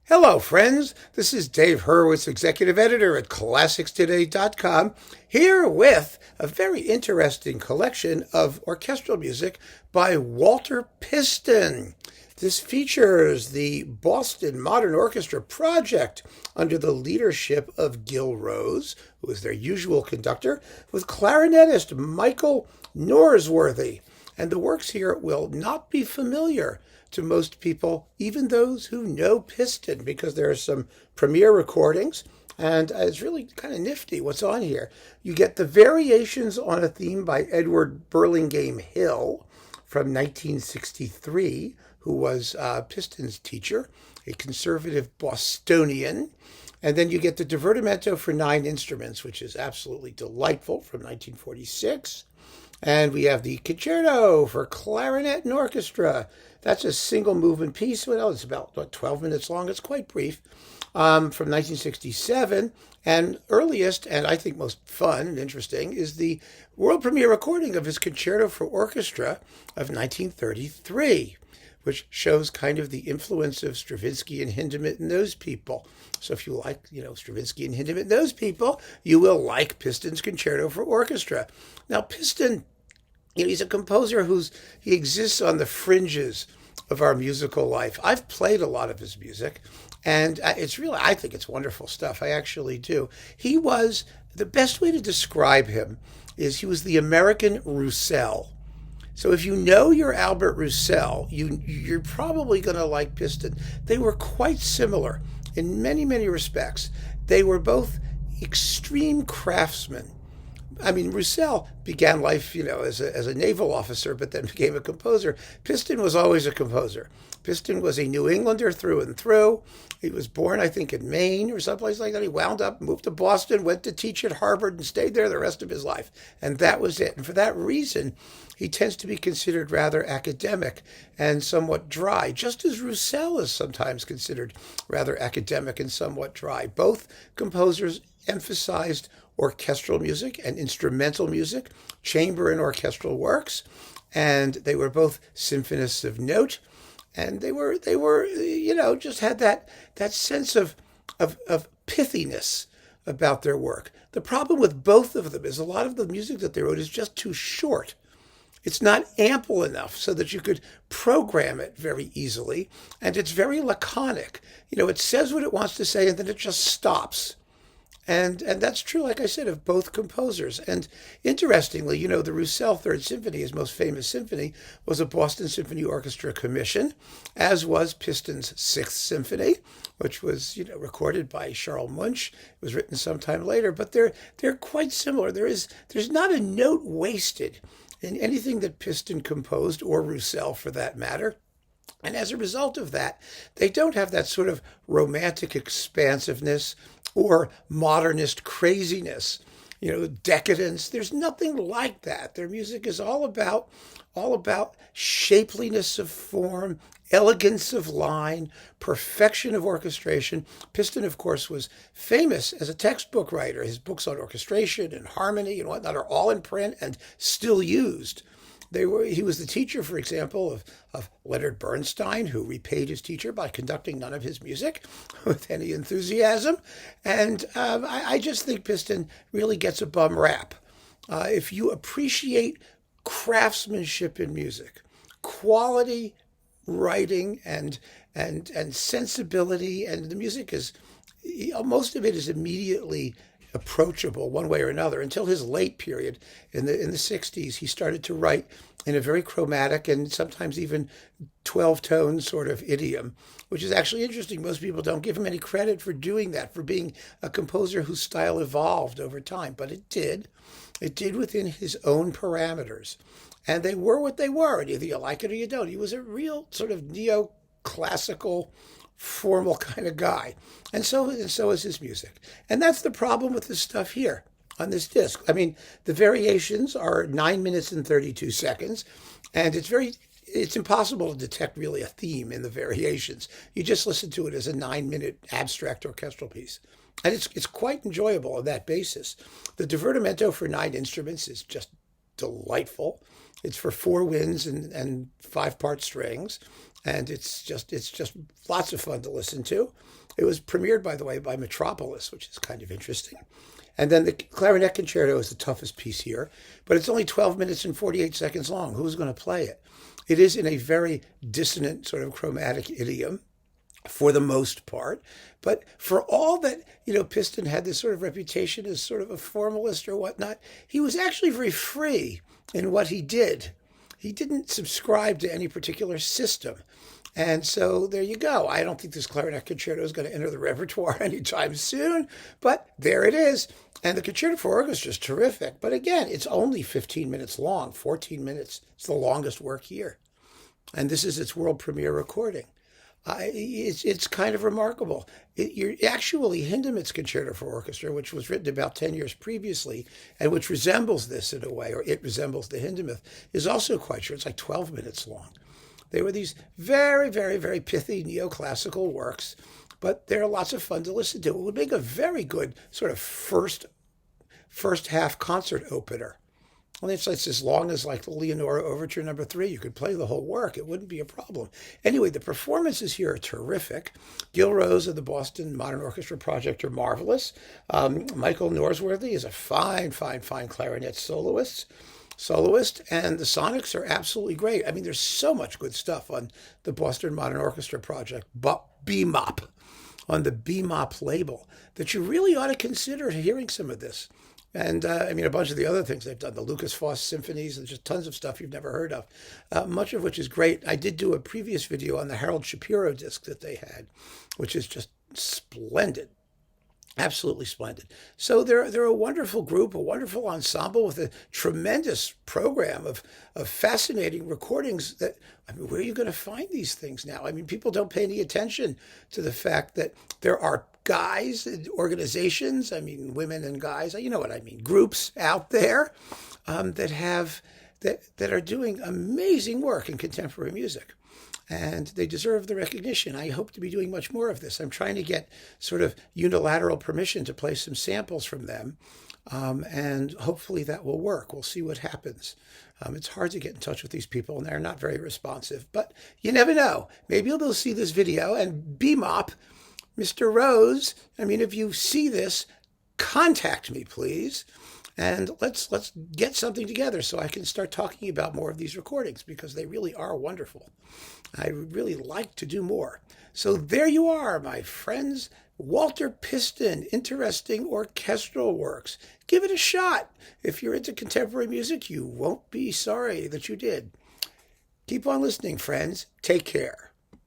Hello, friends. This is Dave Hurwitz, executive editor at ClassicsToday.com, here with a very interesting collection of orchestral music by Walter Piston. This features the Boston Modern Orchestra Project under the leadership of Gil Rose, who is their usual conductor, with clarinetist Michael Norsworthy. And the works here will not be familiar to most people, even those who know Piston, because there are some premiere recordings, and it's really kind of nifty what's on here. You get the variations on a theme by Edward Burlingame Hill from 1963, who was Piston's teacher, a conservative Bostonian. And then you get the Divertimento for 9 instruments, which is absolutely delightful, from 1946. And we have the Concerto for Clarinet and Orchestra. That's a single movement piece. Well, it's about 12 minutes long. It's quite brief. From 1967. And earliest, and I think most fun and interesting, is the world premiere recording of his Concerto for Orchestra of 1933, which shows kind of the influence of Stravinsky and Hinderments and those people. So if you like, Stravinsky and Hinderments and those people, you will like Piston's Concerto for Orchestra. Now, Piston, he's a composer he exists on the fringes of our musical life. I've played a lot of his music, and I think it's wonderful stuff. I actually do. The best way to describe him is he was the American Roussel. So if you know your Albert Roussel, you're probably going to like Piston. They were quite similar in many, many respects. They were both extreme craftsmen. I mean, Roussel began life, as a naval officer, but then became a composer. Piston was always a composer. Piston was a New Englander through and through. He was born, I think, in Maine or someplace like that. He wound up, moved to Boston, went to teach at Harvard, and stayed there the rest of his life. And that was it. And for that reason, he tends to be considered rather academic and somewhat dry, just as Roussel is sometimes considered rather academic and somewhat dry. Both composers emphasized orchestral music and instrumental music, chamber and orchestral works, and they were both symphonists of note, and they were just had that sense of pithiness about their work. The problem with both of them is a lot of the music that they wrote is just too short. It's not ample enough so that you could program it very easily, and it's very laconic. It says what it wants to say, and then it just stops. And that's true, like I said, of both composers. And interestingly, the Roussel Third Symphony, his most famous symphony, was a Boston Symphony Orchestra commission, as was Piston's Sixth Symphony, which was, recorded by Charles Munch. It was written sometime later, but they're quite similar. There's not a note wasted in anything that Piston composed, or Roussel for that matter. And as a result of that, they don't have that sort of romantic expansiveness or modernist craziness, decadence. There's nothing like that. Their music is all about shapeliness of form, elegance of line, perfection of orchestration. Piston, of course, was famous as a textbook writer. His books on orchestration and harmony and whatnot are all in print and still used. He was the teacher, for example, of Leonard Bernstein, who repaid his teacher by conducting none of his music with any enthusiasm. And I just think Piston really gets a bum rap. If you appreciate craftsmanship in music, quality writing and sensibility, and the music is, most of it is immediately approachable one way or another. Until his late period in the 60s, he started to write in a very chromatic and sometimes even 12-tone sort of idiom, which is actually interesting. Most people don't give him any credit for doing that, for being a composer whose style evolved over time, but it did. It did within his own parameters, and they were what they were, and either you like it or you don't. He was a real sort of neoclassical, formal kind of guy. And so is his music. And that's the problem with this stuff here on this disc. I mean, the variations are 9 minutes and 32 seconds, and it's impossible to detect really a theme in the variations. You just listen to it as a 9-minute abstract orchestral piece. And it's quite enjoyable on that basis. The Divertimento for 9 instruments is just delightful. It's for 4 winds and 5-part strings. and it's just lots of fun to listen to. It was premiered, by the way, by Metropolis, which is kind of interesting. And then the Clarinet Concerto is the toughest piece here, but it's only 12 minutes and 48 seconds long. Who's going to play it? It is in a very dissonant sort of chromatic idiom for the most part. But for all that, Piston had this sort of reputation as sort of a formalist or whatnot, he was actually very free in what he did. He didn't subscribe to any particular system. And so there you go. I don't think this Clarinet Concerto is going to enter the repertoire anytime soon, but there it is. And the Concerto for Orchestra is terrific. But again, it's only 15 minutes long, 14 minutes. It's the longest work here. And this is its world premiere recording. It's kind of remarkable. You're actually Hinderments Concerto for Orchestra, which was written about 10 years previously, and which resembles this in a way, or it resembles the Hindermith, is also quite short. It's like 12 minutes long. They were these very, very, very pithy neoclassical works, but they're lots of fun to listen to. It would make a very good sort of first half concert opener. Well, it's as long as like the Leonora Overture No. 3. You could play the whole work. It wouldn't be a problem. Anyway, the performances here are terrific. Gil Rose of the Boston Modern Orchestra Project are marvelous. Michael Norsworthy is a fine clarinet soloist, and the sonics are absolutely great. I mean, there's so much good stuff on the Boston Modern Orchestra Project, BMOP, on the BMOP label, that you really ought to consider hearing some of this. And a bunch of the other things they've done, the Lucas Foss symphonies, and just tons of stuff you've never heard of, much of which is great. I did do a previous video on the Harold Shapiro disc that they had, which is just splendid. Absolutely splendid. So they're a wonderful group, a wonderful ensemble with a tremendous program of fascinating recordings that, where are you going to find these things now? People don't pay any attention to the fact that there are guys and organizations, women and guys, you know what I mean, groups out there that are doing amazing work in contemporary music. And they deserve the recognition. I hope to be doing much more of this. I'm trying to get sort of unilateral permission to play some samples from them. And hopefully that will work. We'll see what happens. It's hard to get in touch with these people, and they're not very responsive. But you never know. Maybe they'll see this video, and BMOP, Mr. Rose, if you see this, contact me, please. And let's get something together so I can start talking about more of these recordings, because they really are wonderful. I would really like to do more. So there you are, my friends. Walter Piston, interesting orchestral works. Give it a shot. If you're into contemporary music, you won't be sorry that you did. Keep on listening, friends. Take care.